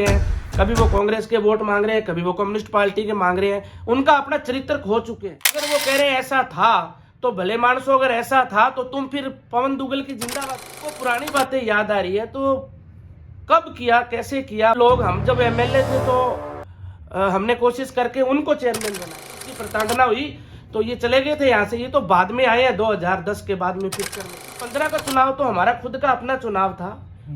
हैं, कभी वो कांग्रेस के वोट मांग रहे हैं, कभी वो कम्युनिस्ट पार्टी के मांग रहे हैं। उनका अपना चरित्र खो चुके हैं। अगर वो कह रहे हैं ऐसा था तो भले मानसो, अगर ऐसा था तो तुम फिर पवन दुग्गल की जिंदाबाद। वो पुरानी बातें याद आ रही है तो कब किया, कैसे किया। लोग हम जब एमएलए थे तो हमने कोशिश करके उनको चेयरमैन बनाया, उसकी प्रताड़ना हुई तो ये चले गए थे यहाँ से। ये तो बाद में आए हैं 2010 के बाद में पिक्चर में। 15 का चुनाव तो हमारा खुद का अपना चुनाव था,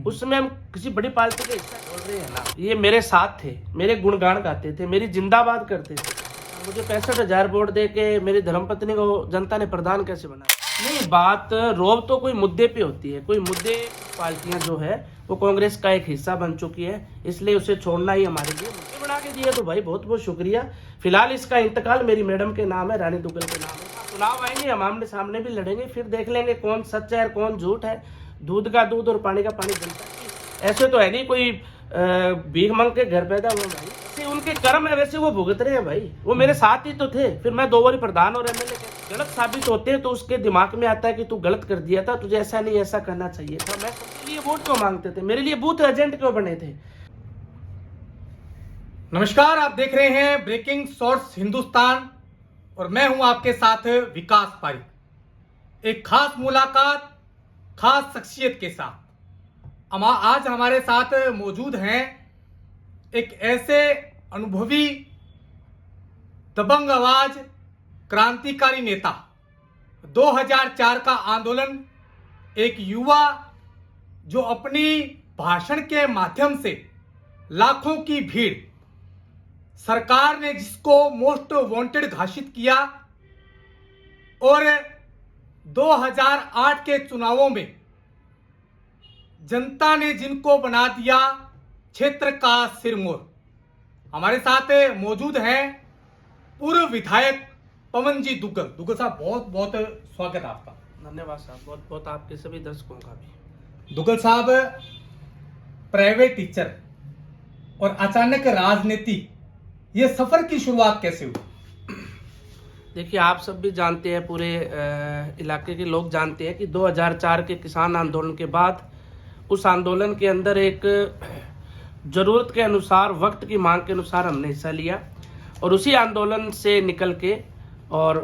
उसमें हम किसी बड़ी पार्टी का हिस्सा बोल रहे हैं ना। ये मेरे साथ थे, मेरे गुणगान गाते थे, मेरी जिंदाबाद करते थे। मुझे 65,000 वोट दे के मेरी धर्मपत्नी को जनता ने प्रधान कैसे बनाया? नहीं, बात रोब तो कोई मुद्दे पे होती है। कोई मुद्दे पार्टियां जो है वो कांग्रेस का एक हिस्सा बन चुकी है, इसलिए उसे छोड़ना ही हमारे लिए मुद्दे बना के दिए। तो भाई बहुत बहुत शुक्रिया। फिलहाल इसका इंतकाल मेरी मैडम के नाम है, रानी दुग्गल के नाम है। चुनाव आएंगे, हम आमने सामने भी लड़ेंगे, फिर देख लेंगे कौन सच है और कौन झूठ है। दूध का दूध और पानी का पानी बनता है। ऐसे तो है नहीं कोई भीख मांग के घर पैदा हुआ भाई। जैसे उनके कर्म है वैसे वो भुगत रहे हैं भाई। वो मेरे साथ ही तो थे, फिर मैं 2 बार प्रधान और एमएलए। गलत साबित होते हैं तो उसके दिमाग में आता है कि तू गलत कर दिया था, तुझे ऐसा नहीं ऐसा करना चाहिए था। मैं सबके लिए वोट क्यों मांगते थे? मेरे लिए बूथ एजेंट क्यों बने थे? नमस्कार, आप देख रहे हैं ब्रेकिंग शॉर्ट्स हिंदुस्तान और मैं हूं आपके साथ विकास पारिक। एक खास मुलाकात खास शख्सियत के साथ। आज हमारे साथ मौजूद हैं एक ऐसे अनुभवी, दबंग आवाज, क्रांतिकारी नेता। 2004 का आंदोलन, एक युवा जो अपनी भाषण के माध्यम से लाखों की भीड़, सरकार ने जिसको मोस्ट वांटेड घोषित किया और 2008 के चुनावों में जनता ने जिनको बना दिया क्षेत्र का सिरमौर। हमारे साथ मौजूद हैं पूर्व विधायक पवन जी दुग्गल। दुग्गल साहब, बहुत बहुत स्वागत आपका। धन्यवाद साहब, बहुत बहुत आपके सभी दर्शकों का भी। दुग्गल साहब, प्राइवेट टीचर और अचानक राजनीति, ये सफर की शुरुआत कैसे हुई? देखिए, आप सब भी जानते हैं, पूरे इलाके के लोग जानते हैं कि 2004 के किसान आंदोलन के बाद उस आंदोलन के अंदर एक जरूरत के अनुसार, वक्त की मांग के अनुसार हमने हिस्सा लिया और उसी आंदोलन से निकल के और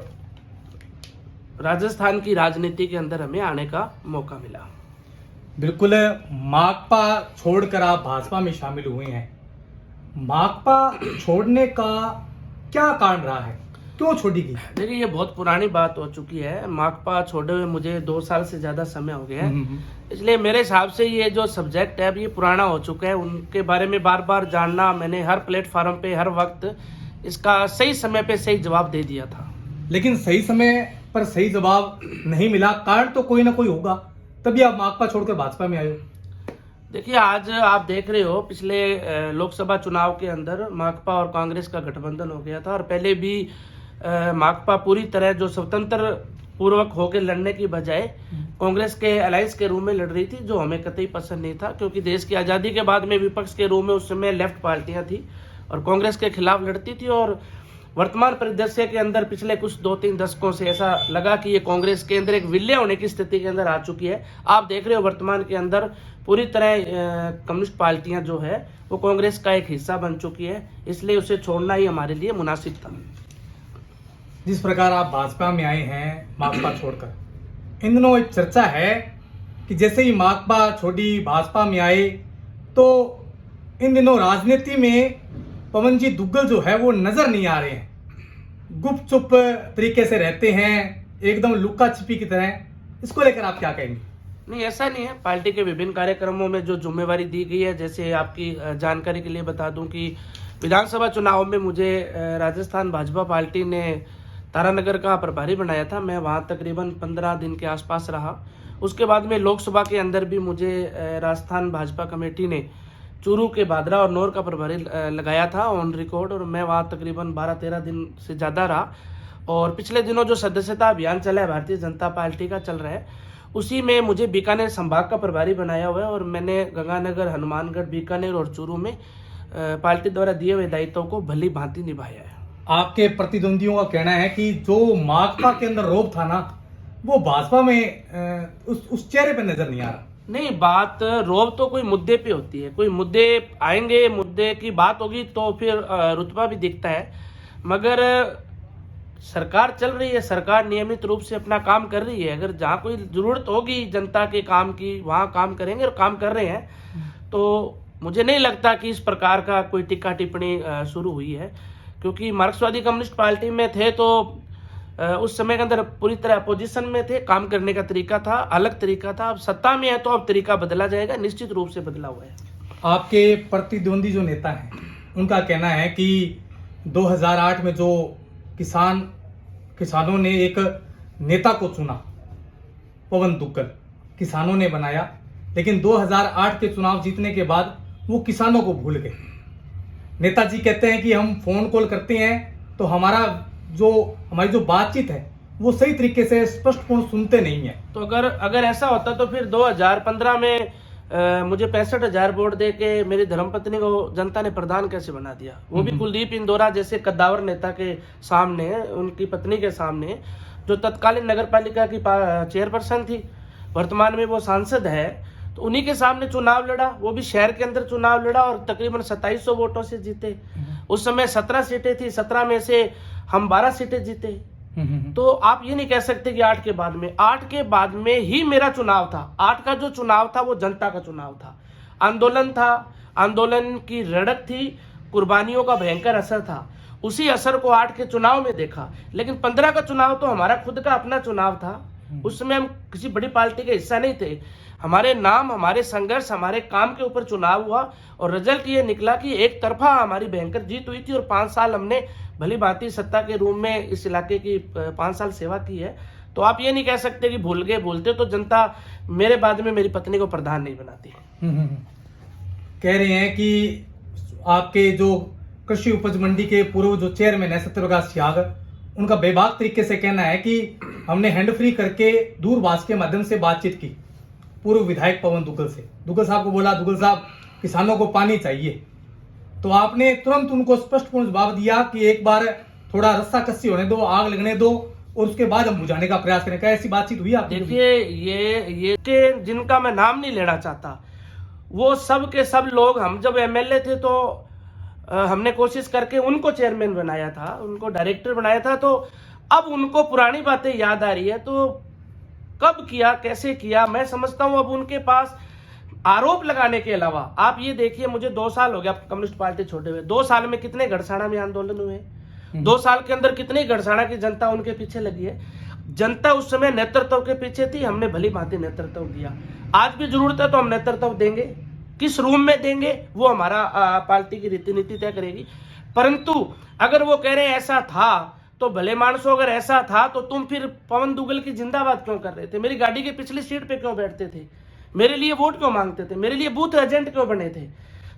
राजस्थान की राजनीति के अंदर हमें आने का मौका मिला। बिल्कुल, माकपा छोड़कर आप भाजपा में शामिल हुए हैं। माकपा छोड़ने का क्या कारण रहा है, क्यों छोड़ी गई? देखिए, ये बहुत पुरानी बात हो चुकी है। माकपा छोड़े हुए मुझे 2 साल से ज्यादा समय हो गया है, इसलिए मेरे हिसाब से ये जो सब्जेक्ट है ये पुराना हो चुका है। उनके बारे में बार बार जानना, मैंने हर प्लेटफॉर्म पे हर वक्त इसका सही समय पे सही जवाब दे दिया था। लेकिन सही समय पर सही जवाब नहीं मिला, कारण तो कोई ना कोई होगा, तभी आप माकपा छोड़कर भाजपा में आए हो। देखिए, आज आप देख रहे हो, पिछले लोकसभा चुनाव के अंदर माकपा और कांग्रेस का गठबंधन हो गया था और पहले भी माकपा पूरी तरह जो स्वतंत्र पूर्वक होकर लड़ने की बजाय कांग्रेस के अलायंस के रूप में लड़ रही थी, जो हमें कतई पसंद नहीं था। क्योंकि देश की आज़ादी के बाद में विपक्ष के रूप में उस समय लेफ्ट पार्टियां थी और कांग्रेस के खिलाफ लड़ती थी। और वर्तमान परिदृश्य के अंदर पिछले कुछ 2-3 दशकों से ऐसा लगा कि ये कांग्रेस के अंदर एक विलय होने की स्थिति के अंदर आ चुकी है। आप देख रहे हो, वर्तमान के अंदर पूरी तरह कम्युनिस्ट पार्टियां जो है वो कांग्रेस का एक हिस्सा बन चुकी है, इसलिए उसे छोड़ना ही हमारे लिए मुनासिब था। जिस प्रकार आप भाजपा में आए हैं माकपा छोड़कर, इन दिनों एक चर्चा है कि जैसे ही माकपा छोड़ी, भाजपा में आए, तो इन दिनों राजनीति में पवन जी दुग्गल जो है वो नजर नहीं आ रहे हैं। गुपचुप तरीके से रहते हैं, एकदम लुका छिपी की तरह। इसको लेकर आप क्या कहेंगे? नहीं, ऐसा नहीं है। पार्टी के विभिन्न कार्यक्रमों में जो जिम्मेवारी दी गई है, जैसे आपकी जानकारी के लिए बता दूं कि विधानसभा चुनाव में मुझे राजस्थान भाजपा पार्टी ने तारानगर का प्रभारी बनाया था। मैं वहां तकरीबन 15 दिन के आसपास रहा। उसके बाद में लोकसभा के अंदर भी मुझे राजस्थान भाजपा कमेटी ने चूरू के बादरा और नौर का प्रभारी लगाया था ऑन रिकॉर्ड, और मैं वहाँ तकरीबन 12-13 दिन से ज़्यादा रहा। और पिछले दिनों जो सदस्यता अभियान चला है भारतीय जनता पार्टी का चल रहा है, उसी में मुझे बीकानेर संभाग का प्रभारी बनाया हुआ है और मैंने गंगानगर, हनुमानगढ़, बीकानेर और चूरू में पार्टी द्वारा दिए हुए दायित्वों को भली भांति निभाया है। आपके प्रतिद्वंदियों का कहना है कि जो माकपा के अंदर रोब था ना, वो भाजपा में उस चेहरे पे नजर नहीं आ रहा। नहीं, बात रोब तो कोई मुद्दे पे होती है, कोई मुद्दे आएंगे, मुद्दे की बात होगी तो फिर रुतबा भी दिखता है। मगर सरकार चल रही है, सरकार नियमित रूप से अपना काम कर रही है। अगर जहाँ कोई जरूरत होगी जनता के काम की, वहाँ काम करेंगे और काम कर रहे हैं। तो मुझे नहीं लगता कि इस प्रकार का कोई टिक्का टिप्पणी शुरू हुई है, क्योंकि मार्क्सवादी कम्युनिस्ट पार्टी में थे तो उस समय के अंदर पूरी तरह अपोजिशन में थे, काम करने का तरीका था, अलग तरीका था। अब सत्ता में है तो अब तरीका बदला जाएगा, निश्चित रूप से बदला हुआ है। आपके प्रतिद्वंदी जो नेता हैं उनका कहना है कि 2008 में जो किसानों ने एक नेता को चुना, पवन दुग्गल किसानों ने बनाया, लेकिन 2008 के चुनाव जीतने के बाद वो किसानों को भूल गए। नेताजी कहते हैं कि हम फोन कॉल करते हैं तो हमारी जो बातचीत है वो सही तरीके से स्पष्टपूर्ण सुनते नहीं है। तो अगर ऐसा होता तो फिर 2015 में मुझे 65,000 वोट दे के मेरी धर्मपत्नी को जनता ने प्रधान कैसे बना दिया, वो भी कुलदीप इंदौरा जैसे कद्दावर नेता के सामने, उनकी पत्नी के सामने, जो तत्कालीन नगर पालिका की चेयरपर्सन थी, वर्तमान में वो सांसद है। तो उन्हीं के सामने चुनाव लड़ा, वो भी शहर के अंदर चुनाव लड़ा और तकरीबन 2700 वोटों से जीते। उस समय 17 सीटें थी, 17 में से हम 12 सीटें जीते। तो आप ये नहीं कह सकते कि 8 के बाद में ही मेरा चुनाव था। 8 का जो चुनाव था वो जनता का चुनाव था, आंदोलन था, आंदोलन की रड़क थी, कुर्बानियों का भयंकर असर था। उसी असर को 8 के चुनाव में देखा। लेकिन 15 का चुनाव तो हमारा खुद का अपना चुनाव था। उस समय हम किसी बड़ी पार्टी का हिस्सा नहीं थे। हमारे नाम, हमारे संघर्ष, हमारे काम के ऊपर चुनाव हुआ और रिजल्ट ये निकला कि एक तरफा हमारी भयंकर जीत हुई थी और 5 साल हमने भली भांति सत्ता के रूप में इस इलाके की 5 साल सेवा की है। तो आप ये नहीं कह सकते कि भूल गए, बोलते तो जनता मेरे बाद में मेरी पत्नी को प्रधान नहीं बनाती। कह रहे हैं कि आपके जो कृषि उपज मंडी के पूर्व जो चेयरमैन है सत्यप्रकाश सियाग, उनका बेबाक तरीके से कहना है कि हमने हैंड फ्री करके दूरभाष के माध्यम से बातचीत की पूर्व विधायक पवन दुग्गल से। दुग्गल साहब को बोला, दुग्गल साहब किसानों को पानी चाहिए, तो आपने तुरंत उनको स्पष्टपूर्ण जवाब दिया कि एक बार थोड़ा रस्सा कस्सी होने दो, आग लगने दो और उसके बाद हम बुझाने का प्रयास करें। क्या ऐसी बातचीत हुई आपकी? देखिए, ये के जिनका मैं नाम नहीं लेना चाहता, वो सब के सब लोग, हम जब एमएलए थे तो हमने कोशिश करके उनको चेयरमैन बनाया था, उनको डायरेक्टर बनाया था। तो अब उनको पुरानी बातें याद आ रही है। तो कब किया, कैसे किया, मैं समझता हूं अब उनके पास आरोप लगाने के अलावा, आप ये देखिए, मुझे 2 साल हो गया कम्युनिस्ट पार्टी छोड़े हुए। 2 साल में कितने गढ़साना में आंदोलन हुए, 2 साल के अंदर कितनी गढ़साना की जनता उनके पीछे लगी है। जनता उस समय नेतृत्व के पीछे थी, हमने भली भांति नेतृत्व दिया। आज भी जरूरत है तो हम नेतृत्व देंगे, किस रूम में देंगे वो हमारा पार्टी की रीति नीति तय करेगी। परंतु अगर वो कह रहे हैं ऐसा था तो भले मानसो, अगर ऐसा था तो तुम फिर पवन दुग्गल की जिंदाबाद क्यों कर रहे थे, मेरी गाड़ी की पिछली सीट पे क्यों बैठते थे, मेरे लिए वोट क्यों मांगते थे, मेरे लिए बूथ एजेंट क्यों बने थे।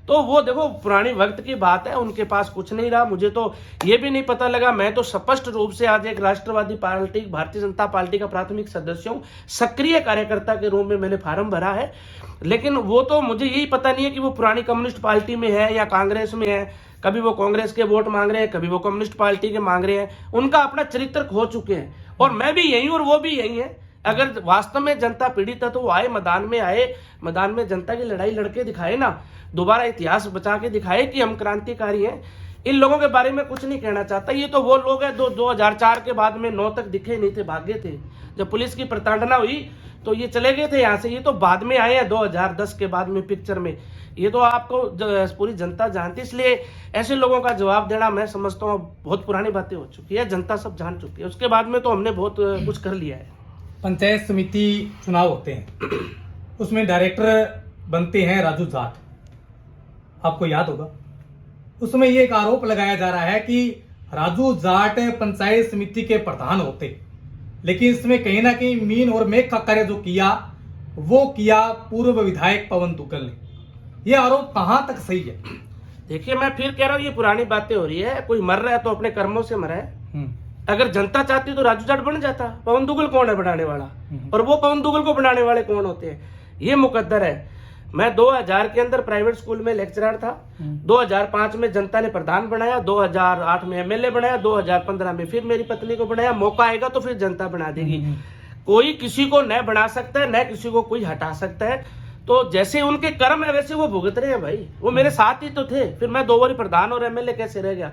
तो वो देखो, पुरानी वक्त की बात है, उनके पास कुछ नहीं रहा। मुझे तो ये भी नहीं पता लगा, मैं तो स्पष्ट रूप से आज एक राष्ट्रवादी पार्टी, भारतीय जनता पार्टी का प्राथमिक सदस्य हूँ, सक्रिय कार्यकर्ता के रूप में मैंने फार्म भरा है। लेकिन वो तो मुझे यही पता नहीं है कि वो पुरानी कम्युनिस्ट पार्टी में है या कांग्रेस में है। कभी वो कांग्रेस के वोट मांग रहे हैं, कभी वो कम्युनिस्ट पार्टी के मांग रहे हैं। उनका अपना चरित्र खो चुके हैं और मैं भी यही हूं और वो भी यही है। अगर वास्तव में जनता पीड़ित है तो वो आए, मैदान में जनता की लड़ाई लड़के दिखाए ना, दोबारा इतिहास बचा के दिखाए कि हम क्रांतिकारी हैं। इन लोगों के बारे में कुछ नहीं कहना चाहता। ये तो वो लोग हैं 2004 के बाद में 9 तक दिखे नहीं थे, भागे थे। जब पुलिस की प्रताड़ना हुई तो ये चले गए थे यहाँ से। ये तो बाद में आए हैं 2010 के बाद में पिक्चर में। ये तो आपको पूरी जनता जानती, इसलिए ऐसे लोगों का जवाब देना मैं समझता हूँ बहुत पुरानी बातें हो चुकी है, जनता सब जान चुकी है। उसके बाद में तो हमने बहुत कुछ कर लिया है। पंचायत समिति चुनाव होते हैं, उसमें डायरेक्टर बनते हैं राजू जाट, आपको याद होगा। उसमें ये एक आरोप लगाया जा रहा है कि राजू जाट पंचायत समिति के प्रधान होते, लेकिन इसमें कहीं ना कहीं मीन और मेघ का कार्य जो किया वो किया पूर्व विधायक पवन दुग्गल ने। ये आरोप कहां तक सही है? देखिए, मैं फिर कह रहा हूँ, ये पुरानी बातें हो रही है। कोई मर रहा है तो अपने कर्मों से मरा है। अगर जनता चाहती तो राजू जाट बन जाता। पवन दुग्गल कौन है बनाने वाला, और वो पवन दुग्गल को बनाने वाले कौन होते हैं? ये मुकद्दर है। मैं 2000 के अंदर प्राइवेट स्कूल में लेक्चरर था, 2005 में जनता ने प्रधान बनाया, 2008 में एमएलए बनाया, 2015 में फिर मेरी पत्नी को बनाया। मौका आएगा तो फिर जनता बना देगी। कोई किसी को न बना सकता है, न किसी को कोई हटा सकता है। तो जैसे उनके कर्म है वैसे वो भुगत रहे हैं भाई। वो मेरे साथ ही तो थे, फिर मैं 2 बारी प्रधान और एमएलए कैसे रह गया।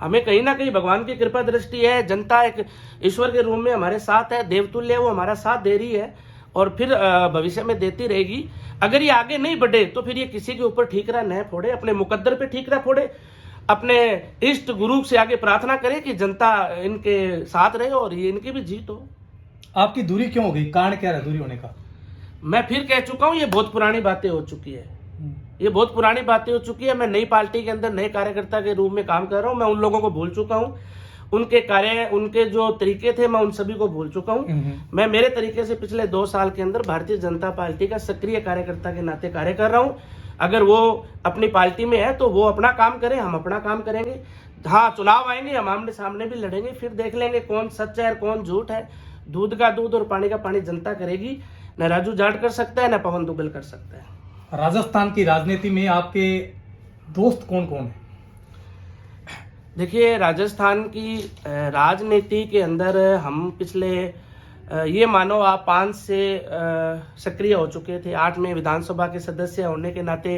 हमें कहीं ना कहीं भगवान की कृपा दृष्टि है, जनता एक ईश्वर के रूप में हमारे साथ है, देवतुल्य है, वो हमारा साथ दे रही है और फिर भविष्य में देती रहेगी। अगर ये आगे नहीं बढ़े तो फिर ये किसी के ऊपर ठीकरा न फोड़े, अपने मुकद्दर पे ठीकरा फोड़े, अपने इष्ट गुरु से आगे प्रार्थना करे कि जनता इनके साथ रहे और ये इनकी भी जीत हो। आपकी दूरी क्यों हो गई, कारण क्या रहा दूरी होने का? मैं फिर कह चुका हूँ, ये बहुत पुरानी बातें हो चुकी है, ये बहुत पुरानी बातें हो चुकी है। मैं नई पार्टी के अंदर नए कार्यकर्ता के रूप में काम कर रहा हूँ। मैं उन लोगों को भूल चुका हूँ, उनके कार्य, उनके जो तरीके थे, मैं उन सभी को भूल चुका हूँ। मैं मेरे तरीके से पिछले 2 साल के अंदर भारतीय जनता पार्टी का सक्रिय कार्यकर्ता के नाते कार्य कर रहा हूँ। अगर वो अपनी पार्टी में है तो वो अपना काम करे, हम अपना काम करेंगे। हाँ, चुनाव आएंगे, हम आमने सामने भी लड़ेंगे, फिर देख लेंगे कौन सच है और कौन झूठ है। दूध का दूध और पानी का पानी जनता करेगी। न राजू जाट कर सकता है, न पवन दुग्गल कर सकता है। राजस्थान की राजनीति में आपके दोस्त कौन कौन है? देखिए, राजस्थान की राजनीति के अंदर हम पिछले ये मानो आप 5 से सक्रिय हो चुके थे। 8 में विधानसभा के सदस्य होने के नाते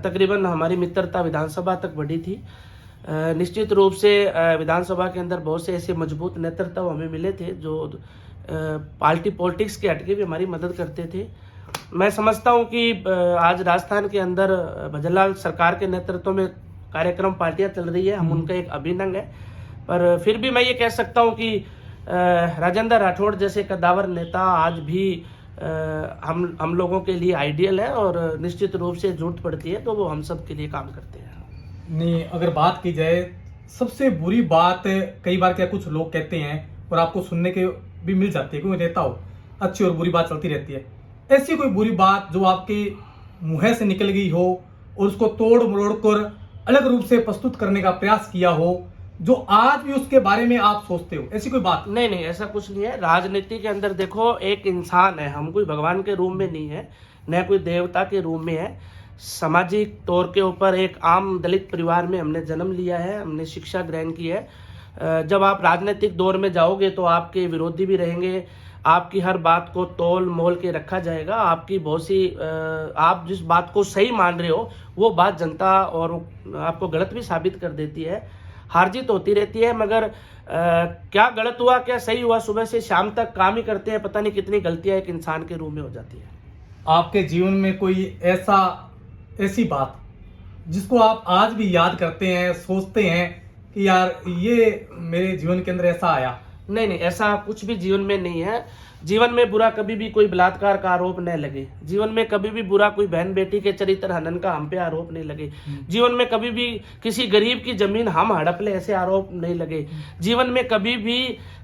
तकरीबन हमारी मित्रता विधानसभा तक बढ़ी थी। निश्चित रूप से विधानसभा के अंदर बहुत से ऐसे मजबूत नेतृत्व हमें मिले थे जो पार्टी पॉलिटिक्स के हटके भी हमारी मदद करते थे। मैं समझता हूं कि आज राजस्थान के अंदर भजनलाल सरकार के नेतृत्व में कार्यक्रम पार्टियां चल रही है, हम उनका एक अभिन्न अंग है। पर फिर भी मैं ये कह सकता हूं कि राजेंद्र राठौड़ जैसे कद्दावर नेता आज भी हम लोगों के लिए आइडियल है और निश्चित रूप से जरूरत पड़ती है तो वो हम सब के लिए काम करते हैं। नहीं, अगर बात की जाए सबसे बुरी बात, कई बार क्या कुछ लोग कहते हैं और आपको सुनने के भी मिल जाती है, क्योंकि नेता हो, अच्छी और बुरी बात चलती रहती है। ऐसी कोई बुरी बात जो आपके मुंह से निकल गई हो और उसको तोड़ मरोड़ कर अलग रूप से प्रस्तुत करने का प्रयास किया हो, जो आज भी उसके बारे में आप सोचते हो, ऐसी कोई बात? नहीं, ऐसा कुछ नहीं है। राजनीति के अंदर देखो, एक इंसान है, हम कोई भगवान के रूप में नहीं है, न कोई देवता के रूप में है। सामाजिक तौर के ऊपर एक आम दलित परिवार में हमने जन्म लिया है, हमने शिक्षा ग्रहण की है। जब आप राजनीतिक दौर में जाओगे तो आपके विरोधी भी रहेंगे, आपकी हर बात को तोल मोल के रखा जाएगा। आपकी बहुत सी आप जिस बात को सही मान रहे हो वो बात जनता और आपको गलत भी साबित कर देती है। हार जीत होती रहती है, मगर क्या गलत हुआ क्या सही हुआ, सुबह से शाम तक काम ही करते हैं, पता नहीं कितनी गलतियां एक इंसान के रूप में हो जाती है। आपके जीवन में कोई ऐसी बात जिसको आप आज भी याद करते हैं, सोचते हैं कि यार ये मेरे जीवन के अंदर ऐसा आया? नहीं, ऐसा कुछ भी जीवन में नहीं है। जीवन में बुरा कभी भी कोई बलात्कार का आरोप न लगे, जीवन में कभी भी बुरा कोई बहन बेटी के चरित्र हनन का हम पे आरोप नहीं लगे, जीवन में कभी भी किसी गरीब की जमीन हम हड़प ले ऐसे आरोप नहीं लगे, जीवन में कभी भी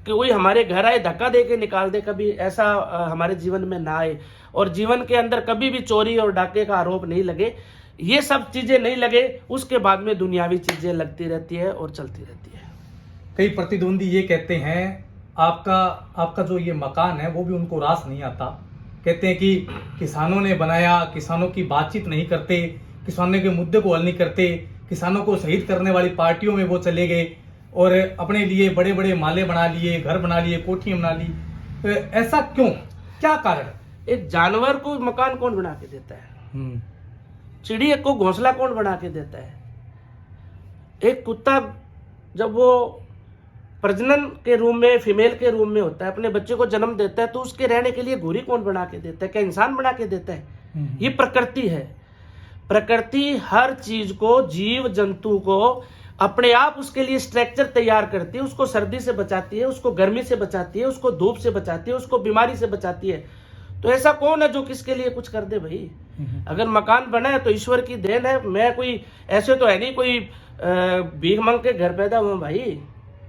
कोई हमारे घर आए धक्का दे के निकाल दे, कभी ऐसा हमारे जीवन में ना आए, और जीवन के अंदर कभी भी चोरी और डाके का आरोप नहीं लगे। ये सब चीजें नहीं लगे, उसके बाद में दुनियावी चीजें लगती रहती है और चलती रहती है। कई प्रतिद्वंदी ये कहते हैं आपका जो ये मकान है वो भी उनको रास नहीं आता। कहते हैं कि किसानों ने बनाया, किसानों की बातचीत नहीं करते, किसानों के मुद्दे को हल नहीं करते, किसानों को शहीद करने वाली पार्टियों में वो चले गए और अपने लिए बड़े बड़े माले बना लिए, घर बना लिए, कोठियां बना ली। तो ऐसा क्यों, क्या कारण? एक जानवर को मकान कौन बना के देता है? चिड़िया को घोंसला कौन बना के देता है? एक कुत्ता जब वो प्रजनन के रूप में, फीमेल के रूप में होता है, अपने बच्चे को जन्म देता है, तो उसके रहने के लिए घोड़ी कौन बना के देता है? क्या इंसान बना के देता है? ये प्रकृति है। प्रकृति हर चीज को, जीव जंतु को अपने आप उसके लिए स्ट्रक्चर तैयार करती है, उसको सर्दी से बचाती है, उसको गर्मी से बचाती है, उसको धूप से बचाती है, उसको बीमारी से बचाती है। तो ऐसा कौन है जो किसके लिए कुछ कर दे भाई? अगर मकान बना है तो ईश्वर की देन है। मैं कोई ऐसे तो है नहीं कोई भीख मांग के घर पैदा हुआ भाई।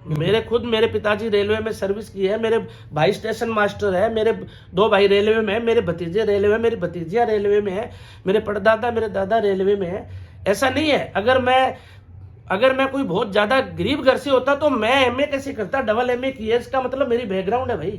मेरे पिताजी रेलवे में सर्विस की है, मेरे भाई स्टेशन मास्टर है, मेरे 2 भाई रेलवे में है, मेरे भतीजे रेलवे में, मेरी भतीजियां रेलवे में है, मेरे परदादा मेरे दादा रेलवे में है। ऐसा नहीं है। अगर मैं कोई बहुत ज्यादा गरीब घर से होता तो मैं एमए कैसे करता? डबल एमए की है, इसका मतलब मेरी बैकग्राउंड है भाई।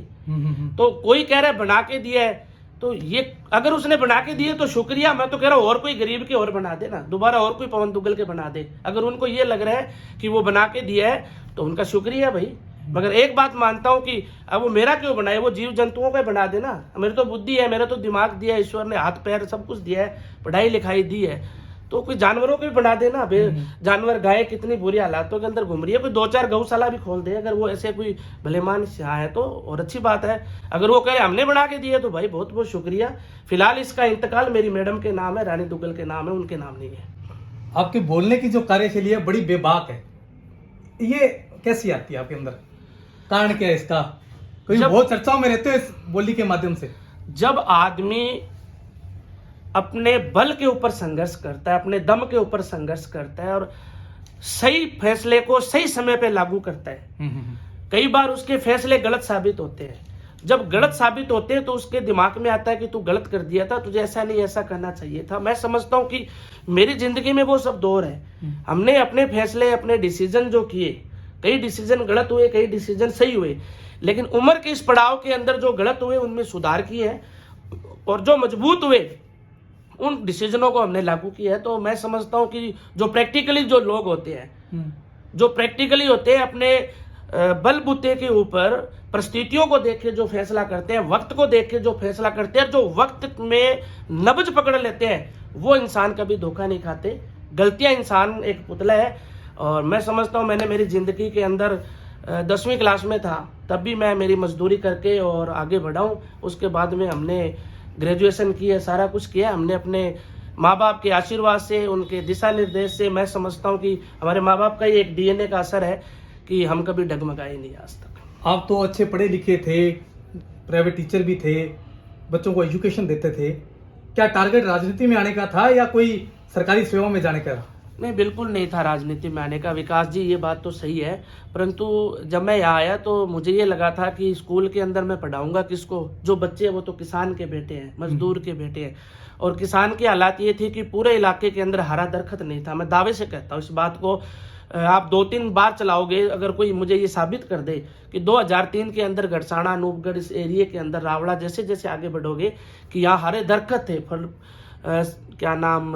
तो कोई कह रहा है बना के दिया है, तो ये अगर उसने बना के दिए तो शुक्रिया। मैं तो कह रहा हूँ और कोई गरीब के और बना दे ना, दोबारा और कोई पवन दुग्गल के बना दे। अगर उनको ये लग रहा है कि वो बना के दिया है तो उनका शुक्रिया भाई। मगर एक बात मानता हूँ कि अब वो मेरा क्यों बनाए, वो जीव जंतुओं का बना देना। मेरे तो बुद्धि है, मेरा तो दिमाग दिया है ईश्वर ने, हाथ पैर सब कुछ दिया है, पढ़ाई लिखाई दी है, तो कोई जानवरों को भी बना देना। जानवर गाय कितनी बुरी हालातों के अंदर घूम रही है, कोई 2-4 गौशाला भी खोल दे, अगर वो ऐसे कोई भलेमान यहाँ है तो और अच्छी बात है। अगर वो कह रहे हमने बना के दिए तो भाई बहुत बहुत शुक्रिया। फिलहाल इसका इंतकाल मेरी मैडम के नाम है, रानी दुग्गल के नाम है, उनके नाम नहीं है। आपके बोलने की जो कार्यशैली है बड़ी बेबाक है, ये कैसी आती है आपके अंदर? कारण क्या है इसका? कोई बहुत चर्चाओं में रहते हो इस बोली के माध्यम से। जब आदमी अपने बल के ऊपर संघर्ष करता है, अपने दम के ऊपर संघर्ष करता है और सही फैसले को सही समय पे लागू करता है, कई बार उसके फैसले गलत साबित होते हैं। जब गलत साबित होते हैं तो उसके दिमाग में आता है कि तू गलत कर दिया था, तुझे ऐसा नहीं ऐसा करना चाहिए था। मैं समझता हूँ कि मेरी जिंदगी में वो सब दौर है। हमने अपने फैसले, अपने डिसीजन जो किए, कई डिसीजन गलत हुए, कई डिसीजन सही हुए, लेकिन उम्र के इस पड़ाव के अंदर जो गलत हुए उनमें सुधार किए हैं और जो मजबूत हुए उन डिसीजनों को हमने लागू किया है। तो मैं समझता हूँ कि जो प्रैक्टिकली जो लोग होते हैं, जो प्रैक्टिकली होते हैं, अपने बलबूते के ऊपर परिस्थितियों को देख के जो फैसला करते हैं, वक्त को देख के जो फैसला करते हैं, जो वक्त में नब्ज पकड़ लेते हैं, वो इंसान कभी धोखा नहीं खाते। गलतियां, इंसान एक पुतला है। और मैं समझता हूँ मैंने मेरी जिंदगी के अंदर 10वीं क्लास में था तब भी मैं मेरी मजदूरी करके और आगे बढ़ा हूँ। उसके बाद में हमने ग्रेजुएशन की है, सारा कुछ किया। हमने अपने माँ बाप के आशीर्वाद से, उनके दिशा निर्देश से, मैं समझता हूँ कि हमारे माँ बाप का ही एक डीएनए का असर है कि हम कभी डगमगाए नहीं आज तक। आप तो अच्छे पढ़े लिखे थे, प्राइवेट टीचर भी थे, बच्चों को एजुकेशन देते थे। क्या टारगेट राजनीति में आने का था या कोई सरकारी सेवा में जाने का? नहीं, बिल्कुल नहीं था राजनीति में आने का। विकास जी, ये बात तो सही है, परंतु जब मैं यहाँ आया तो मुझे ये लगा था कि स्कूल के अंदर मैं पढ़ाऊंगा किसको? जो बच्चे हैं वो तो किसान के बेटे हैं, मजदूर के बेटे हैं। और किसान की हालात ये थी कि पूरे इलाके के अंदर हरा दरख्त नहीं था। मैं दावे से कहता हूँ इस बात को, आप 2-3 बार चलाओगे, अगर कोई मुझे ये साबित कर दे कि 2003 के अंदर गड़साना, अनूपगढ़, इस एरिया के अंदर, रावड़ा, जैसे जैसे आगे बढ़ोगे कि यहाँ हरे दरख्त थे, फल क्या नाम,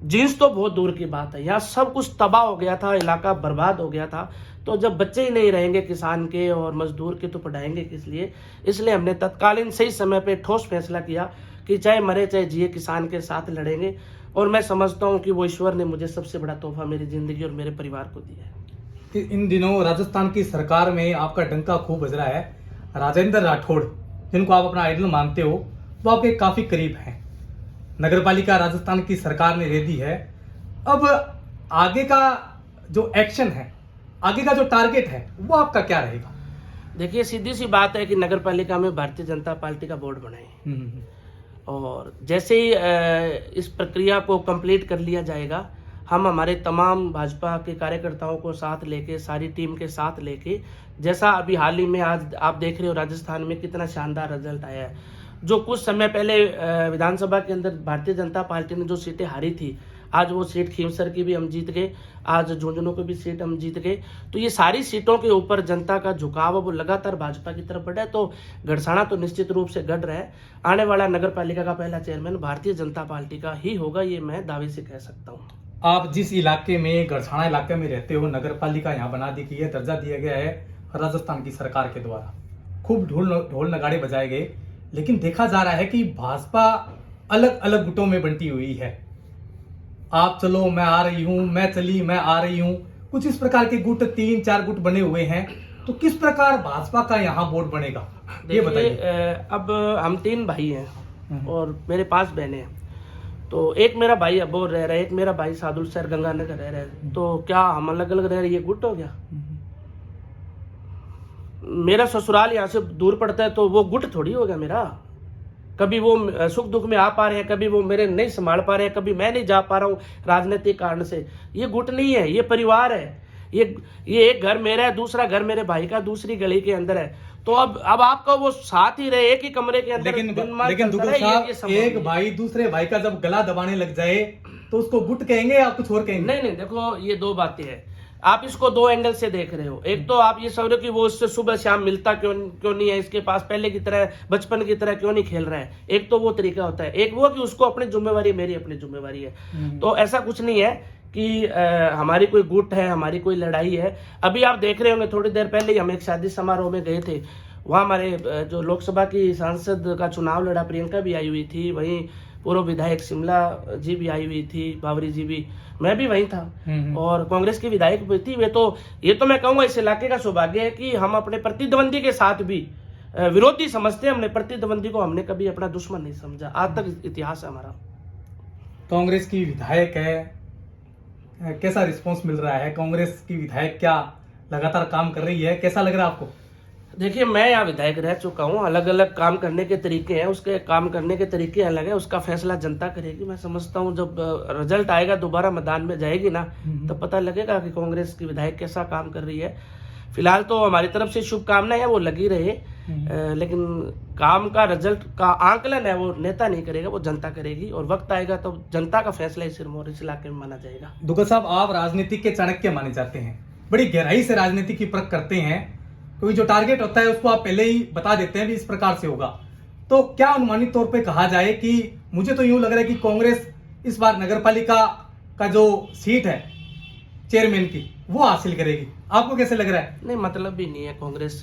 जीन्स तो बहुत दूर की बात है, यहाँ सब कुछ तबाह हो गया था, इलाका बर्बाद हो गया था। तो जब बच्चे ही नहीं रहेंगे किसान के और मजदूर के तो पढ़ाएंगे किस लिए? इसलिए हमने तत्कालीन सही समय पे ठोस फैसला किया कि चाहे मरे चाहे जिए, किसान के साथ लड़ेंगे। और मैं समझता हूँ कि वो ईश्वर ने मुझे सबसे बड़ा तोहफा मेरी जिंदगी और मेरे परिवार को दिया है। कि इन दिनों राजस्थान की सरकार में आपका डंका खूब बज रहा है। राजेंद्र राठौड़, जिनको आप अपना आइडल मानते हो, वो आपके काफी करीब हैं। नगरपालिका राजस्थान की सरकार ने दे दी है। अब आगे का जो एक्शन है, आगे का जो टारगेट है, वो आपका क्या रहेगा? देखिए, सीधी सी बात है कि नगरपालिका में भारतीय जनता पार्टी का बोर्ड बनाए और जैसे ही इस प्रक्रिया को कंप्लीट कर लिया जाएगा, हम हमारे तमाम भाजपा के कार्यकर्ताओं को साथ लेके, सारी टीम के साथ लेके, जैसा अभी हाल ही में आज आप देख रहे हो राजस्थान में कितना शानदार रिजल्ट आया है। जो कुछ समय पहले विधानसभा के अंदर भारतीय जनता पार्टी ने जो सीटें हारी थी, आज वो सीट खींवसर की भी हम जीत गए, आज झुंझुनू की भी सीट हम जीत गए। तो ये सारी सीटों के ऊपर जनता का झुकाव वो लगातार भाजपा की तरफ बढ़ा है। तो गड़साना तो निश्चित रूप से गढ़ रहा है। आने वाला नगर पालिका का पहला चेयरमैन भारतीय जनता पार्टी का ही होगा, ये मैं दावे से कह सकता हूँ। आप जिस इलाके में, गड़साना इलाके में रहते हो, नगर पालिका यहाँ बना दी गई है, दर्जा दिया गया है राजस्थान की सरकार के द्वारा। खूब ढोल नगाड़े बजाए गए, लेकिन देखा जा रहा है कि भाजपा अलग अलग गुटों में बंटी हुई है। आप चलो, मैं आ रही हूं, मैं चली, मैं आ रही हूं, कुछ इस प्रकार के गुट, 3-4 गुट बने हुए हैं। तो किस प्रकार भाजपा का यहाँ बोर्ड बनेगा, ये बताइए। अब हम 3 भाई हैं और मेरे 5 बहनें हैं। तो एक मेरा भाई अबोर रह रहा है, एक मेरा भाई सादुल शहर गंगानगर रह रहा है। तो क्या हम अलग अलग रह रहे, ये गुट हो गया? मेरा ससुराल यहाँ से दूर पड़ता है तो वो गुट थोड़ी हो गया मेरा। कभी वो सुख दुख में आ पा रहे हैं, कभी वो मेरे नहीं संभाल पा रहे हैं, कभी मैं नहीं जा पा रहा हूँ राजनीतिक कारण से। ये गुट नहीं है, ये परिवार है। ये एक घर मेरा है, दूसरा घर मेरे भाई का दूसरी गली के अंदर है। तो अब आपका वो साथ ही रहे, एक ही कमरे के अंदर। लेकिन दुग्गल साहब, एक भाई दूसरे भाई का जब गला दबाने लग जाए तो उसको गुट कहेंगे या कुछ और कहेंगे? नहीं, देखो ये 2 बातें हैं। आप इसको 2 एंगल से देख रहे हो। एक तो आप ये समझ रहे हो कि वो उससे सुबह शाम मिलता क्यों नहीं है, इसके पास पहले की तरह, बचपन की तरह क्यों नहीं खेल रहा है। एक तो वो तरीका होता है। एक वो कि उसको अपनी जिम्मेवारी, मेरी अपनी जिम्मेवारी है। तो ऐसा कुछ नहीं है कि हमारी कोई गुट है, हमारी कोई लड़ाई है। अभी आप देख रहे होंगे, थोड़ी देर पहले ही हम एक शादी समारोह में गए थे, वहाँ हमारे जो लोकसभा की सांसद का चुनाव लड़ा प्रियंका भी आई हुई थी, वहीं पूर्व विधायक शिमला जी भी आई हुई थी, बावरी जी भी, मैं भी वहीं था, और कांग्रेस के विधायक भी थी वे। तो ये तो मैं कहूँगा इस इलाके का सौभाग्य है कि हम अपने प्रतिद्वंदी के साथ भी विरोधी समझते हैं, हमने प्रतिद्वंदी को हमने कभी अपना दुश्मन नहीं समझा, आज तक इतिहास है हमारा। कांग्रेस की विधायक है, कैसा रिस्पांस मिल रहा है? कांग्रेस की विधायक क्या लगातार काम कर रही है, कैसा लग रहा है आपको? देखिए, मैं यहाँ विधायक रह चुका हूँ, अलग अलग काम करने के तरीके हैं, उसके काम करने के तरीके अलग है, उसका फैसला जनता करेगी। मैं समझता हूँ जब रिजल्ट आएगा, दोबारा मैदान में जाएगी ना, तो पता लगेगा कि कांग्रेस की विधायक कैसा काम कर रही है। फिलहाल तो हमारी तरफ से शुभकामनाएं है, वो लगी रहे, लेकिन काम का रिजल्ट का आंकलन है वो नेता नहीं करेगा, वो जनता करेगी, और वक्त आएगा तो जनता का फैसला इस इलाके में माना जाएगा। दुग्गल साहब, आप राजनीति के चाणक्य माने जाते हैं, बड़ी गहराई से राजनीति की परख करते हैं, क्योंकि जो टारगेट होता है उसको आप पहले ही बता देते हैं भी इस प्रकार से होगा। तो क्या अनुमानित तौर पे कहा जाए कि मुझे तो यूं लग रहा है कि कांग्रेस इस बार नगरपालिका का जो सीट है चेयरमैन की वो हासिल करेगी, आपको कैसे लग रहा है? नहीं, मतलब भी नहीं है कांग्रेस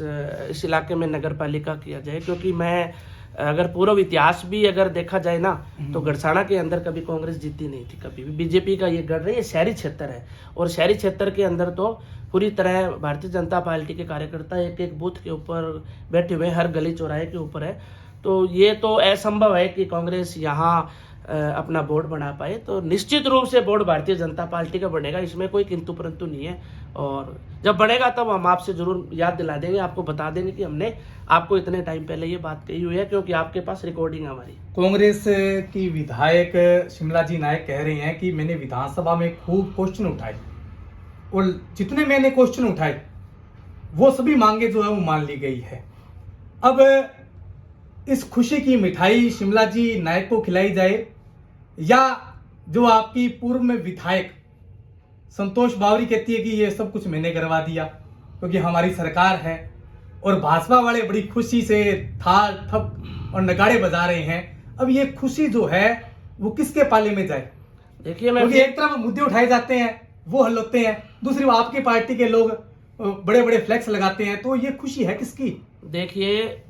इस इलाके में नगर पालिका किया जाए, क्योंकि मैं अगर पूर्व इतिहास भी अगर देखा जाए ना, तो गड़साना के अंदर कभी कांग्रेस जीती नहीं थी, कभी भी। बीजेपी का ये गढ़ है, ये शहरी क्षेत्र है, और शहरी क्षेत्र के अंदर तो पूरी तरह भारतीय जनता पार्टी के कार्यकर्ता एक एक बूथ के ऊपर बैठे हुए, हर गली चौराहे के ऊपर है। तो ये तो असंभव है कि कांग्रेस यहाँ अपना बोर्ड बना पाए। तो निश्चित रूप से बोर्ड भारतीय जनता पार्टी का बनेगा, इसमें कोई किंतु परंतु नहीं है, और जब बनेगा तब हम आपसे जरूर याद दिला देंगे, आपको बता देंगे कि हमने आपको इतने टाइम पहले ये बात कही हुई है, क्योंकि आपके पास रिकॉर्डिंग है हमारी। कांग्रेस की विधायक शिमला जी नायक कह रहे हैं कि मैंने विधानसभा में खूब क्वेश्चन उठाए, और जितने मैंने क्वेश्चन उठाए वो सभी मांगे जो है वो मान ली गई है। अब इस खुशी की मिठाई शिमला जी नायक को खिलाई जाए, या जो आपकी पूर्व में विधायक संतोष बावरी कहती है कि ये सब कुछ मैंने करवा दिया क्योंकि हमारी सरकार है, और भाजपा वाले बड़ी खुशी से थाल थप और नगाड़े बजा रहे हैं। अब ये खुशी जो है वो किसके पाले में जाए? देखिए, क्योंकि एक तरफ मुद्दे उठाए जाते हैं वो हल होते हैं, दूसरी आपकी पार्टी के लोग बड़े बड़े फ्लैक्स लगाते हैं, तो ये खुशी है किसकी? देखिए,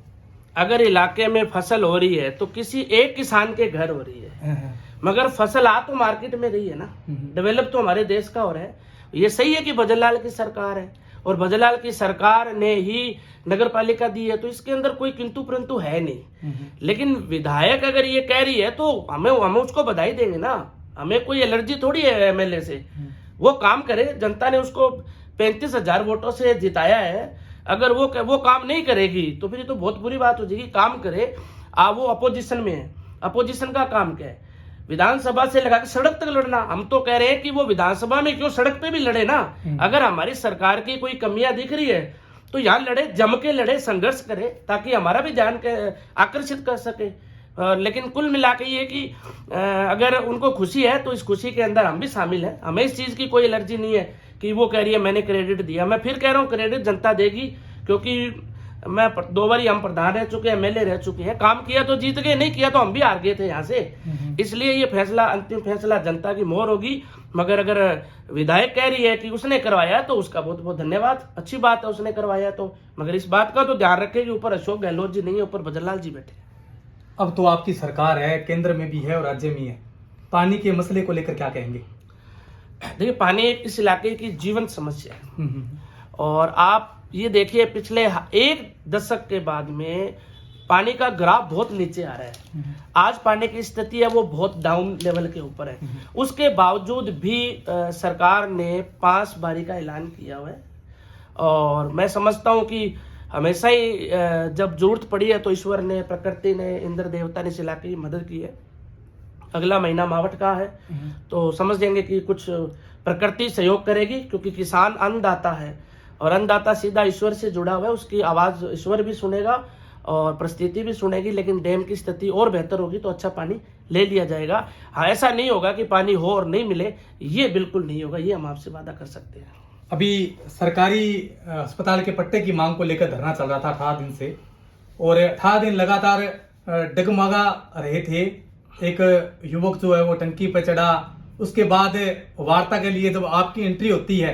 अगर इलाके में फसल हो रही है तो किसी एक किसान के घर हो रही है, मगर फसल आ तो मार्केट में रही है ना, डेवलप तो हमारे देश का हो रहा है। ये सही है कि भजनलाल की सरकार है, और भजनलाल की सरकार ने ही नगर पालिका दी है, तो इसके अंदर कोई किंतु परंतु है नहीं। लेकिन विधायक अगर ये कह रही है तो हमें उसको बधाई देंगे ना, हमें कोई एलर्जी थोड़ी है एमएलए से। वो काम करे, जनता ने उसको 35,000 वोटों से जिताया है, अगर वो काम नहीं करेगी तो फिर तो बहुत बुरी बात हो जाएगी। काम करे, वो अपोजिशन में है, अपोजिशन का काम क्या है? विधानसभा से लगा के सड़क तक लड़ना। हम तो कह रहे हैं कि वो विधानसभा में क्यों, सड़क पे भी लड़े ना। अगर हमारी सरकार की कोई कमियां दिख रही है तो यहाँ लड़े, जम के लड़े, संघर्ष करे, ताकि हमारा भी ध्यान आकर्षित कर सके। लेकिन कुल मिला के ये कि अगर उनको खुशी है तो इस खुशी के अंदर हम भी शामिल हैं, हमें इस चीज की कोई एलर्जी नहीं है कि वो कह रही है मैंने क्रेडिट दिया। मैं फिर कह रहा हूँ, क्रेडिट जनता देगी, क्योंकि मैं 2 बार हम प्रधान रह चुके हैं, एमएलए रह चुके हैं। काम किया तो जीत गए, नहीं किया तो हम भी हार गए थे यहाँ से। इसलिए ये फैसला, अंतिम फैसला जनता की मोहर होगी। मगर अगर विधायक कह रही है कि उसने करवाया तो उसका बहुत बहुत धन्यवाद, अच्छी बात है उसने करवाया तो। मगर इस बात का तो ध्यान रखें कि ऊपर अशोक गहलोत जी नहीं है, ऊपर भजनलाल जी बैठे। अब तो आपकी सरकार है, केंद्र में भी है और राज्य में है, पानी के मसले को लेकर क्या कहेंगे? देखिए, पानी इस इलाके की जीवन समस्या है, और आप ये देखिए पिछले 1 दशक के बाद में पानी का ग्राफ बहुत नीचे आ रहा है। आज पानी की स्थिति है वो बहुत डाउन लेवल के ऊपर है। उसके बावजूद भी सरकार ने 5 बारी का ऐलान किया हुआ है, और मैं समझता हूँ कि हमेशा ही जब जरूरत पड़ी है तो ईश्वर ने, प्रकृति ने, इंद्र देवता ने इस इलाके की मदद की है। अगला महीना मावठ का है, तो समझ जाएंगे कि कुछ प्रकृति सहयोग करेगी, क्योंकि किसान अन्नदाता है, और अन्नदाता सीधा ईश्वर से जुड़ा हुआ है। उसकी आवाज ईश्वर भी सुनेगा और परिस्थिति भी सुनेगी, लेकिन डैम की स्थिति और बेहतर होगी तो अच्छा पानी ले लिया जाएगा। हाँ, ऐसा नहीं होगा कि पानी हो और नहीं मिले, ये बिल्कुल नहीं होगा, ये हम आपसे वादा कर सकते हैं। अभी सरकारी अस्पताल के पट्टे की मांग को लेकर धरना चल रहा था 18 दिन से, और 18 दिन लगातार डगमगा रहे थे। एक युवक जो है वो टंकी पर चढ़ा, उसके बाद वार्ता के लिए जब आपकी एंट्री होती है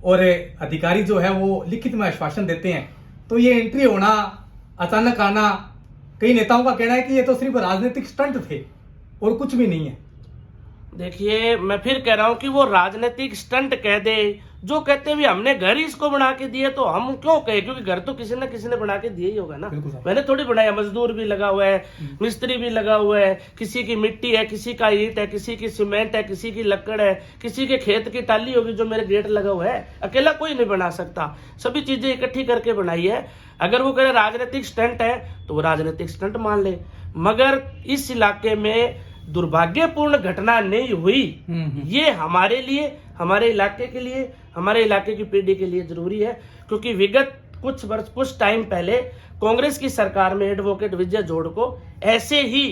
और अधिकारी जो है वो लिखित में आश्वासन देते हैं, तो ये एंट्री होना, अचानक आना, कई नेताओं का कहना है कि ये तो सिर्फ राजनीतिक स्टंट थे और कुछ भी नहीं है। देखिए, मैं फिर कह रहा हूं कि वो राजनीतिक स्टंट कह दे, जो कहते हैं भी हमने घर ही इसको बना के दिए, तो हम क्यों कहे, क्योंकि घर तो किसी न किसी ने बना के दिए ही होगा ना। मैंने थोड़ी बनाया, मजदूर भी लगा हुआ है, मिस्त्री भी लगा हुआ है, किसी की मिट्टी है, किसी का ईंट है, किसी की सीमेंट है, किसी की लकड़ है, किसी के खेत की टाली होगी जो मेरे गेट लगा हुआ है। अकेला कोई नहीं बना सकता, सभी चीजें इकट्ठी करके बनाई है। अगर वो कहे राजनीतिक स्टंट है तो वो राजनीतिक स्टंट मान ले, मगर इस इलाके में दुर्भाग्यपूर्ण घटना नहीं हुई, ये हमारे लिए, हमारे इलाके के लिए, हमारे इलाके की पीढ़ी के लिए जरूरी है। क्योंकि विगत कुछ टाइम पहले कांग्रेस की सरकार में एडवोकेट विजय जोड़ को ऐसे ही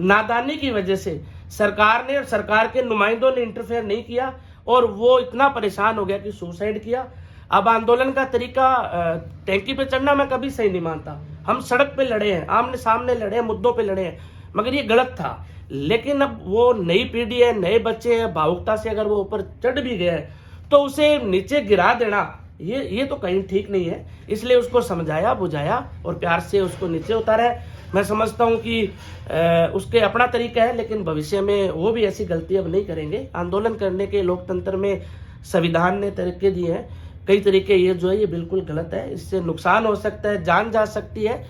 नादानी की वजह से सरकार ने और सरकार के नुमाइंदों ने इंटरफेयर नहीं किया और वो इतना परेशान हो गया कि सुसाइड किया। अब आंदोलन का तरीका टैंकी पे चढ़ना मैं कभी सही नहीं मानता। हम सड़क पे लड़े हैं, आमने सामने लड़े हैं, मुद्दों पे लड़े हैं, मगर ये गलत था। लेकिन अब वो नई पीढ़ी है, नए बच्चे हैं, भावुकता से अगर वो ऊपर चढ़ भी गए तो उसे नीचे गिरा देना ये तो कहीं ठीक नहीं है। इसलिए उसको समझाया, बुझाया और प्यार से उसको नीचे उतारा है। मैं समझता हूँ कि उसके अपना तरीका है, लेकिन भविष्य में वो भी ऐसी गलती अब नहीं करेंगे। आंदोलन करने के लोकतंत्र में संविधान ने तरीके दिए हैं, कई तरीके, ये जो है ये बिल्कुल गलत है। इससे नुकसान हो सकता है, जान जा सकती है,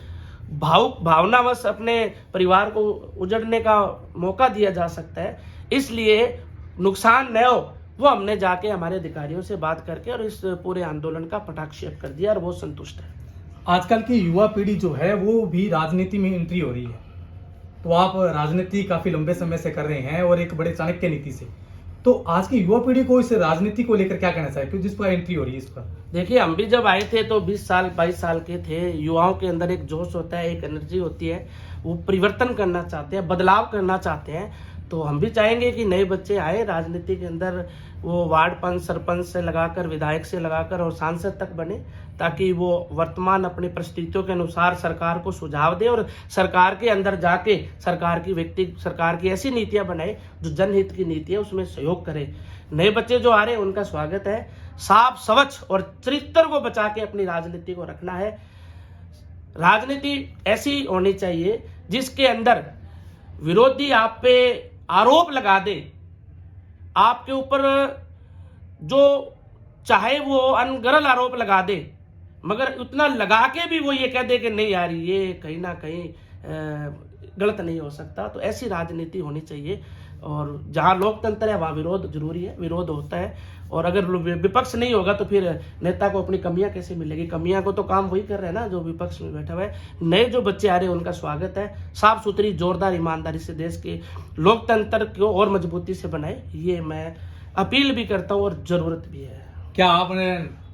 भावनावश अपने परिवार को उजड़ने का मौका दिया जा सकता है। इसलिए नुकसान न हो, वो हमने जाके हमारे अधिकारियों से बात करके और इस पूरे आंदोलन का पटाक्षेप कर दिया और वो संतुष्ट है। आजकल की युवा पीढ़ी जो है वो भी राजनीति में एंट्री हो रही है, तो आप राजनीति काफी लंबे समय से कर रहे हैं और एक बड़े चाणक्य नीति से, तो आज की युवा पीढ़ी को इस राजनीति को लेकर क्या कहना चाहिए जिस पर एंट्री हो रही है इस पर? देखिए, हम भी जब आए थे तो 20 साल 22 साल के थे। युवाओं के अंदर एक जोश होता है, एक एनर्जी होती है, वो परिवर्तन करना चाहते हैं, बदलाव करना चाहते हैं। तो हम भी चाहेंगे कि नए बच्चे आए राजनीति के अंदर, वो वार्ड पंच, सरपंच से लगाकर, विधायक से लगाकर और सांसद तक बने, ताकि वो वर्तमान अपनी परिस्थितियों के अनुसार सरकार को सुझाव दे और सरकार के अंदर जाके सरकार की ऐसी नीतियां बनाए जो जनहित की नीति है, उसमें सहयोग करे। नए बच्चे जो आ रहे हैं उनका स्वागत है। साफ, स्वच्छ और चरित्र को बचा के अपनी राजनीति को रखना है। राजनीति ऐसी होनी चाहिए जिसके अंदर विरोधी आप पे आरोप लगा दे, आपके ऊपर जो चाहे वो अनगरल आरोप लगा दे, मगर उतना लगा के भी वो ये कह दे कि नहीं यार ये कहीं ना कहीं गलत नहीं हो सकता। तो ऐसी राजनीति होनी चाहिए, और जहां लोकतंत्र है वहां विरोध जरूरी है, विरोध होता है। और अगर विपक्ष नहीं होगा तो फिर नेता को अपनी कमियां कैसे मिलेगी? कमियां को तो काम वही कर रहे हैं ना जो विपक्ष में बैठा हुआ है। नए जो बच्चे आ रहे हैं उनका स्वागत है। साफ सुथरी, जोरदार ईमानदारी से देश के लोकतंत्र को और मजबूती से बनाए, ये मैं अपील भी करता हूँ और जरूरत भी है। क्या आपने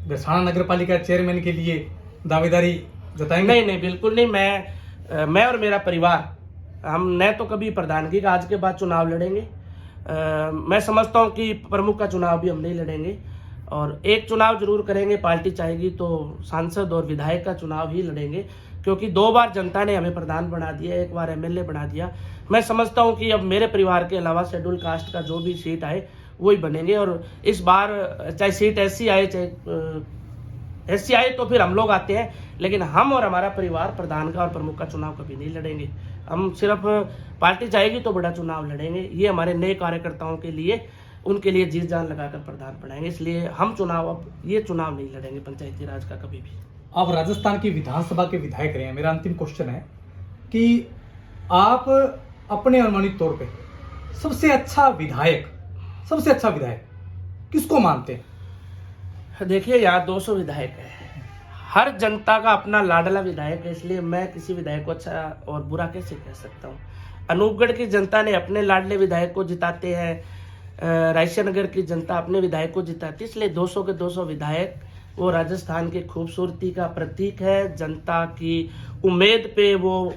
बरसाना नगर पालिका चेयरमैन के लिए दावेदारी जताएंगे? नहीं, बिल्कुल नहीं। मैं और मेरा परिवार, हम न तो कभी प्रधानगी का आज के बाद चुनाव लड़ेंगे। मैं समझता हूं कि प्रमुख का चुनाव भी हम नहीं लड़ेंगे, और एक चुनाव जरूर करेंगे, पार्टी चाहेगी तो सांसद और विधायक का चुनाव ही लड़ेंगे, क्योंकि 2 बार जनता ने हमें प्रधान बना दिया, 1 बार एमएलए बना दिया। मैं समझता हूं कि अब मेरे परिवार के अलावा शेड्यूल कास्ट का जो भी सीट आए वही बनेंगे, और इस बार चाहे सीट ऐसी आए चाहे ऐसी आए तो फिर हम लोग आते हैं, लेकिन हम और हमारा परिवार प्रधान का और प्रमुख का चुनाव कभी नहीं लड़ेंगे। हम सिर्फ पार्टी चाहेगी तो बड़ा चुनाव लड़ेंगे। ये हमारे नए कार्यकर्ताओं के लिए, उनके लिए जी जान लगाकर प्रधान बनाएंगे। इसलिए हम ये चुनाव नहीं लड़ेंगे पंचायती राज का कभी भी। आप राजस्थान की विधानसभा के विधायक रहे हैं। मेरा अंतिम क्वेश्चन है कि आप अपने अनुमानित तौर पे सबसे अच्छा विधायक किसको मानते हैं? देखिए, यहाँ 200 विधायक है, हर जनता का अपना लाडला विधायक है, इसलिए मैं किसी विधायक को अच्छा और बुरा कैसे कह सकता हूँ। अनूपगढ़ की जनता ने अपने लाडले विधायक को जिताते हैं, रायसेनगर की जनता अपने विधायक को जिताती है, इसलिए 200 के 200 विधायक वो राजस्थान की खूबसूरती का प्रतीक है। जनता की उम्मीद पे वो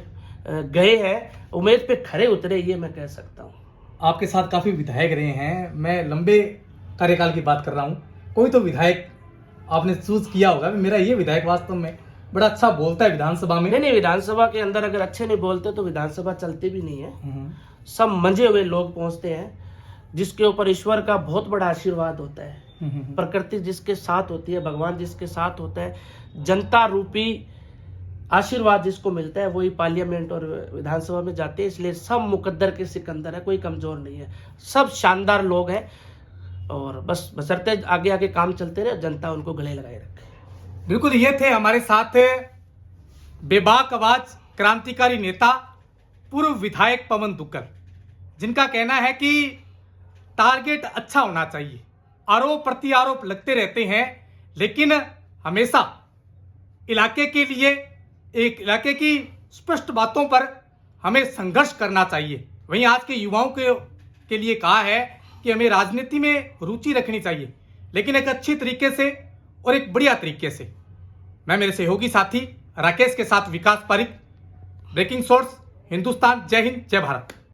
गए हैं, उम्मीद पे खरे उतरे, ये मैं कह सकता हूँ। आपके साथ काफी विधायक रहे हैं, मैं लंबे कार्यकाल की बात कर रहा हूँ। कोई तो विधायक आपने चूज किया होगा, मेरा ये विधायक वास्तव में बड़ा अच्छा बोलता है विधानसभा में। नहीं, विधानसभा के अंदर अगर अच्छे नहीं बोलते तो विधानसभा चलती भी नहीं है। सब मंजे हुए लोग पहुंचते हैं, जिसके ऊपर ईश्वर का बहुत बड़ा आशीर्वाद होता है, प्रकृति जिसके साथ होती है, भगवान जिसके साथ होता है, जनता रूपी आशीर्वाद जिसको मिलता है, वही पार्लियामेंट और विधानसभा में जाते हैं। इसलिए सब मुकद्दर के सिकंदर है, कोई कमजोर नहीं है, सब शानदार लोग हैं। और बस बशर्ते आगे आगे काम चलते रहे, जनता उनको गले लगाए रखे। बिल्कुल, ये थे हमारे साथ बेबाक आवाज क्रांतिकारी नेता पूर्व विधायक पवन दुग्गल, जिनका कहना है कि टारगेट अच्छा होना चाहिए। आरोप प्रत्यारोप लगते रहते हैं, लेकिन हमेशा इलाके के लिए, एक इलाके की स्पष्ट बातों पर हमें संघर्ष करना चाहिए। वहीं आज के युवाओं के लिए कहा है कि हमें राजनीति में रुचि रखनी चाहिए, लेकिन एक अच्छी तरीके से और एक बढ़िया तरीके से। मैं मेरे सहयोगी साथी राकेश के साथ विकास पारिक, ब्रेकिंग सोर्स हिंदुस्तान। जय हिंद, जय भारत।